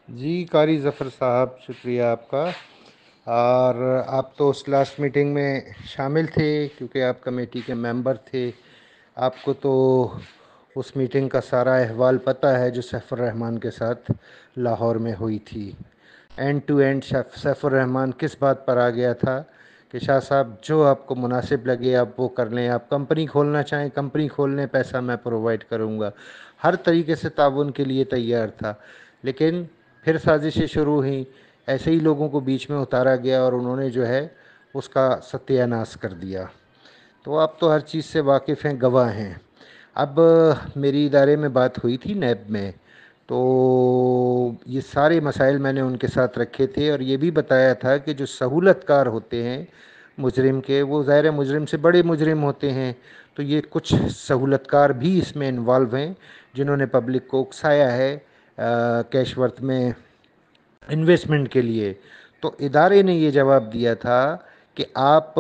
जी, कारी ज़फ़र साहब, शुक्रिया आपका। और आप तो उस लास्ट मीटिंग में शामिल थे क्योंकि आप कमेटी के मेंबर थे। आपको तो उस मीटिंग का सारा अहवाल पता है जो सैफुर रहमान के साथ लाहौर में हुई थी। And to and Saifur Rahman किस बात पर आ गया था कि शाह साहब जो आपको मुनासिब लगे आप वो कर लें, आप कंपनी खोलना चाहें कंपनी खोल लें, पैसा मैं प्रोवाइड करूँगा। हर तरीके से ताउन के लिए तैयार था। लेकिन फिर साजिशें शुरू हुई, ऐसे ही लोगों को बीच में उतारा गया और उन्होंने जो है उसका सत्यानाश कर दिया। तो आप तो हर चीज़ से वाकिफ़ हैं, गवाह हैं। अब मेरी इदारे में बात हुई थी नैब में, तो ये सारे मसाइल मैंने उनके साथ रखे थे और ये भी बताया था कि जो सहूलतकार होते हैं मुजरिम के, वो ज़ाहिर है मुजरिम से बड़े मुजरिम होते हैं। तो ये कुछ सहूलतकार भी इसमें इन्वॉल्व हैं जिन्होंने पब्लिक को उकसाया है कैशवर्थ में इन्वेस्टमेंट के लिए। तो इदारे ने ये जवाब दिया था कि आप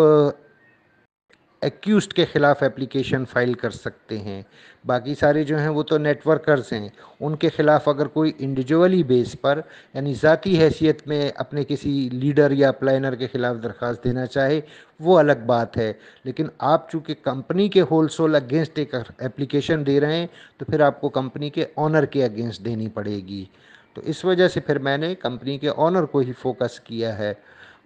एक्यूज़्ड के ख़िलाफ़ एप्लीकेशन फ़ाइल कर सकते हैं। बाकी सारे जो हैं वो तो नेटवर्कर्स हैं। उनके ख़िलाफ़ अगर कोई इंडिविजुअली बेस पर यानी ज़ाती हैसियत में अपने किसी लीडर या प्लानर के ख़िलाफ़ दरख्वास्त देना चाहे, वो अलग बात है। लेकिन आप चूँकि कंपनी के होल-सोल अगेंस्ट एक एप्लीकेशन दे रहे हैं, तो फिर आपको कंपनी के ओनर के अगेंस्ट देनी पड़ेगी। तो इस वजह से फिर मैंने कंपनी के ओनर को ही फ़ोकस किया है।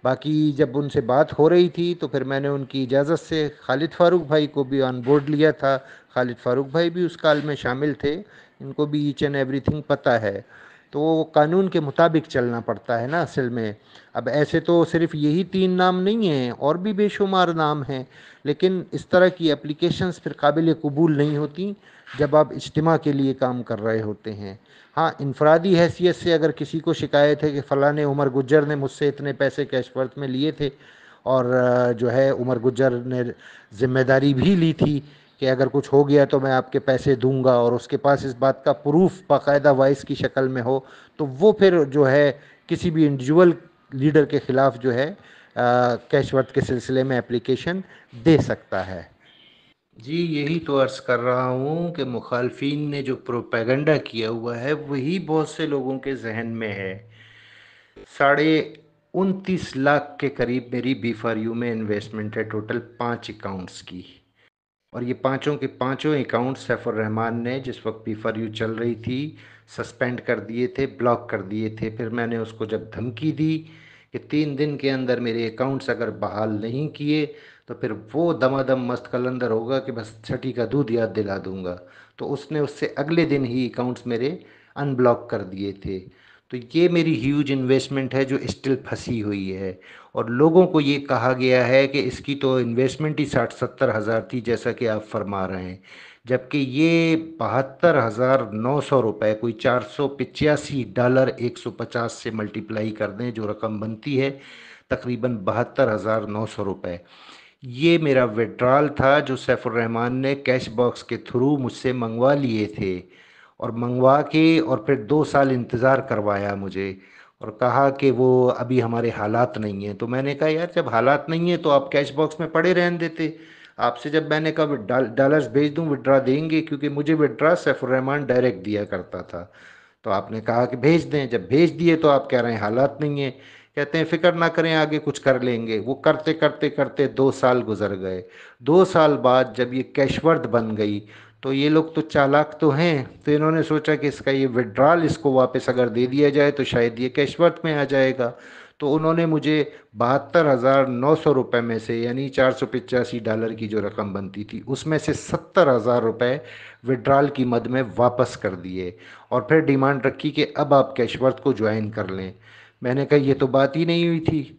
बाकी जब उनसे बात हो रही थी तो फिर मैंने उनकी इजाज़त से खालिद फ़ारूक भाई को भी ऑन बोर्ड लिया था। खालिद फ़ारूक भाई भी उस कॉल में शामिल थे, इनको भी ईच एंड एवरीथिंग पता है। तो कानून के मुताबिक चलना पड़ता है ना असल में। अब ऐसे तो सिर्फ यही 3 नाम नहीं हैं, और भी बेशुमार नाम हैं, लेकिन इस तरह की एप्लीकेशंस फिर काबिल कबूल नहीं होती जब आप इज्तिमा के लिए काम कर रहे होते हैं। हाँ, इनफरादी हैसियत से अगर किसी को शिकायत है कि फ़लाँ ने उमर गुज्जर ने मुझसे इतने पैसे कैश वर्थ में लिए थे और जो है उमर गुज्जर ने ज़िम्मेदारी भी ली थी कि अगर कुछ हो गया तो मैं आपके पैसे दूंगा, और उसके पास इस बात का प्रूफ बाकायदा वॉइस की शक्ल में हो, तो वो फिर जो है किसी भी इंडिविजुअल लीडर के ख़िलाफ़ जो है कैश वर्थ के सिलसिले में एप्लीकेशन दे सकता है। जी, यही तो अर्ज़ कर रहा हूँ कि मुखालफिन ने जो प्रोपेगेंडा किया हुआ है वही बहुत से लोगों के जहन में है। 29.5 लाख के करीब मेरी बी फॉर यू में इन्वेस्टमेंट है, टोटल 5 अकाउंट्स की। और ये पांचों के पांचों अकाउंट सैफुर रहमान ने जिस वक्त बी फॉर यू चल रही थी सस्पेंड कर दिए थे, ब्लॉक कर दिए थे। फिर मैंने उसको जब धमकी दी कि 3 दिन के अंदर मेरे अकाउंट्स अगर बहाल नहीं किए तो फिर वो दमादम मस्त कलंदर होगा कि बस छठी का दूध याद दिला दूंगा। तो उसने उससे अगले दिन ही अकाउंट्स मेरे अनब्लॉक कर दिए थे। तो ये मेरी ह्यूज इन्वेस्टमेंट है जो स्टिल फंसी हुई है। और लोगों को ये कहा गया है कि इसकी तो इन्वेस्टमेंट ही 60-70 हज़ार थी जैसा कि आप फरमा रहे हैं, जबकि ये 72,900 रुपये, कोई $485 150 से मल्टीप्लाई कर दें जो रकम बनती है, तकरीबन 72,900 रुपये। ये मेरा विड्रॉल था जो सैफुर रहमान ने कैश बॉक्स के थ्रू मुझसे मंगवा लिए थे, और मंगवा के और फिर 2 साल इंतज़ार करवाया मुझे, और कहा कि वो अभी हमारे हालात नहीं हैं। तो मैंने कहा यार जब हालात नहीं है तो आप कैश बॉक्स में पड़े रहने देते। आपसे जब मैंने कहा डॉलर्स भेज दूं विड्रा देंगे, क्योंकि मुझे विड्रा सैफुर रहमान डायरेक्ट दिया करता था। तो आपने कहा कि भेज दें, जब भेज दिए तो आप कह रहे हैं हालात नहीं है। कहते हैं फिक्र ना करें आगे कुछ कर लेंगे। वो करते करते करते 2 साल गुजर गए। 2 साल बाद जब ये कैशवर्थ बन गई तो ये लोग तो चालाक तो हैं, तो इन्होंने सोचा कि इसका ये विड्रॉल इसको वापस अगर दे दिया जाए तो शायद ये कैशवर्थ में आ जाएगा। तो उन्होंने मुझे 72,900 रुपये में से, यानी $485 की जो रकम बनती थी उसमें से 70,000 रुपये विड्रॉल की मद में वापस कर दिए, और फिर डिमांड रखी कि अब आप कैशवर्थ को ज्वाइन कर लें। मैंने कहा ये तो बात ही नहीं हुई थी,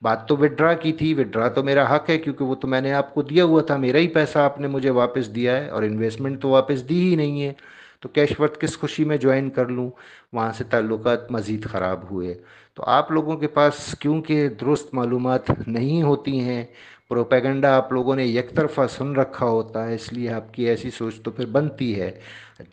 बात तो विड्रा की थी। विड्रा तो मेरा हक है क्योंकि वो तो मैंने आपको दिया हुआ था, मेरा ही पैसा आपने मुझे वापस दिया है, और इन्वेस्टमेंट तो वापस दी ही नहीं है। तो कैशवर्थ किस खुशी में ज्वाइन कर लूँ। वहाँ से ताल्लुकात मज़ीद ख़राब हुए। तो आप लोगों के पास क्योंकि दुरुस्त मालूमात नहीं होती हैं, प्रोपेगेंडा आप लोगों ने एक तरफ़ा सुन रखा होता है, इसलिए आपकी ऐसी सोच तो फिर बनती है।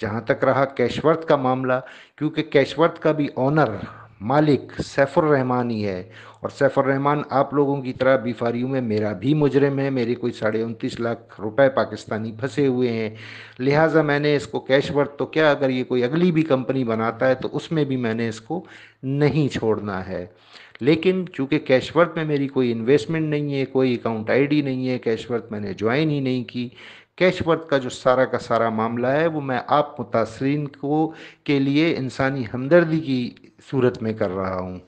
जहाँ तक रहा कैशवर्थ का मामला, क्योंकि कैशवर्थ का भी ऑनर मालिक सैफुर रहमान ही है। और सैफुर रहमान आप लोगों की तरह बीफारियों में मेरा भी मुजरिम है, मेरे कोई 29.5 लाख रुपए पाकिस्तानी फंसे हुए हैं। लिहाजा मैंने इसको कैश वर्थ तो क्या, अगर ये कोई अगली भी कंपनी बनाता है तो उसमें भी मैंने इसको नहीं छोड़ना है। लेकिन चूंकि कैशवर्थ में मेरी कोई इन्वेस्टमेंट नहीं है, कोई अकाउंट आईडी नहीं है, कैशवर्थ मैंने ज्वाइन ही नहीं की, कैशवर्थ का जो सारा का सारा मामला है वो मैं आप मुतासरीन को के लिए इंसानी हमदर्दी की सूरत में कर रहा हूँ।